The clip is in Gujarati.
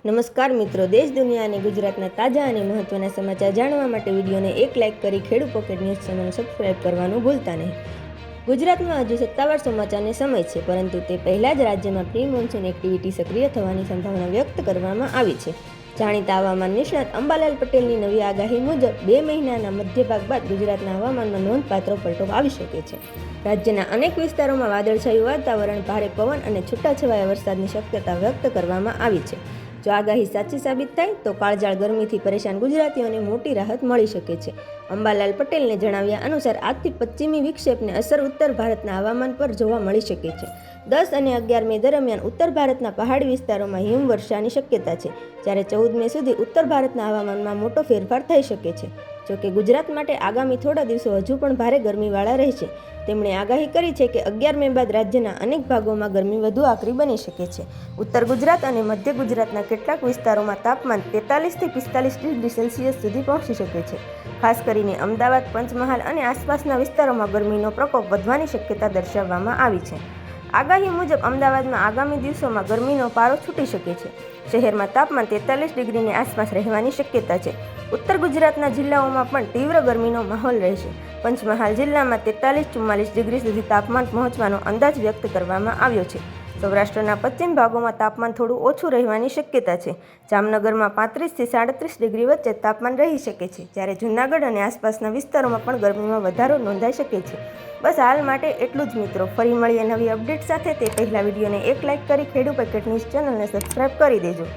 નમસ્કાર મિત્રો, દેશ દુનિયા અને ગુજરાતના તાજા અને મહત્વના સમાચાર જાણવા માટે વિડીયોને એક લાઇક કરી ખેડૂ પોકેટ ન્યૂઝ ચેનલ સબસ્ક્રાઇબ કરવાનું ભૂલતા નહીં. ગુજરાતમાં હજુ સત્તાવાર સમાચારને સમય છે, પરંતુ તે પહેલાં જ રાજ્યમાં પ્રી મોન્સૂન એક્ટિવિટી સક્રિય થવાની સંભાવના વ્યક્ત કરવામાં આવી છે. જાણીતા હવામાન નિષ્ણાત અંબાલાલ પટેલની નવી આગાહી મુજબ 2 મહિનાના મધ્યભાગ બાદ ગુજરાતના હવામાનમાં નોંધપાત્ર પલટો આવી શકે છે. રાજ્યના અનેક વિસ્તારોમાં વાદળછાયું વાતાવરણ, ભારે પવન અને છૂટાછવાયા વરસાદની શક્યતા વ્યક્ત કરવામાં આવી છે. જો આગાહી સાચી સાબિત થાય તો કાળઝાળ ગરમીથી પરેશાન ગુજરાતીઓને મોટી રાહત મળી શકે છે. અંબાલાલ પટેલને જણાવ્યા અનુસાર આજથી પશ્ચિમી વિક્ષેપની અસર ઉત્તર ભારતના હવામાન પર જોવા મળી શકે છે. 10 અને 11 મે દરમિયાન ઉત્તર ભારતના પહાડી વિસ્તારોમાં હિમવર્ષાની શક્યતા છે, જ્યારે 14 મે સુધી ઉત્તર ભારતના હવામાનમાં મોટો ફેરફાર થઈ શકે છે. જોકે ગુજરાત માટે આગામી થોડા દિવસો હજુ પણ ભારે ગરમીવાળા રહેશે. તેમણે આગાહી કરી છે કે 11 મે બાદ રાજ્યના અનેક ભાગોમાં ગરમી વધુ આકરી બની શકે છે. ઉત્તર ગુજરાત અને મધ્ય ગુજરાતના કેટલાક વિસ્તારોમાં તાપમાન 43 થી 45 ડિગ્રી સેલ્સિયસ સુધી પહોંચી શકે છે. ખાસ કરીને અમદાવાદ, પંચમહાલ અને આસપાસના વિસ્તારોમાં ગરમીનો પ્રકોપ વધવાની શક્યતા દર્શાવવામાં આવી છે. આગાહી મુજબ અમદાવાદમાં આગામી દિવસોમાં ગરમીનો પારો છૂટી શકે છે. શહેરમાં તાપમાન 43 ડિગ્રીની આસપાસ રહેવાની શક્યતા છે. ઉત્તર ગુજરાતના જિલ્લાઓમાં પણ તીવ્ર ગરમીનો માહોલ રહેશે. પંચમહાલ જિલ્લામાં 43-44 ડિગ્રી સુધી તાપમાન પહોંચવાનો અંદાજ વ્યક્ત કરવામાં આવ્યો છે. સૌરાષ્ટ્રના પશ્ચિમ ભાગોમાં તાપમાન થોડું ઓછું રહેવાની શક્યતા છે. જામનગરમાં 35 થી 37 ડિગ્રી વચ્ચે તાપમાન રહી શકે છે, જ્યારે જૂનાગઢ અને આસપાસના વિસ્તારોમાં પણ ગરમીમાં વધારો નોંધાઈ શકે છે. બસ હાલ માટે એટલું જ મિત્રો. ફરી મળીએ નવી અપડેટ સાથે. તે પહેલાં વિડીયોને એક લાઇક કરી ખેડૂ પોકેટ ન્યૂઝ ચેનલને સબસ્ક્રાઇબ કરી દેજો.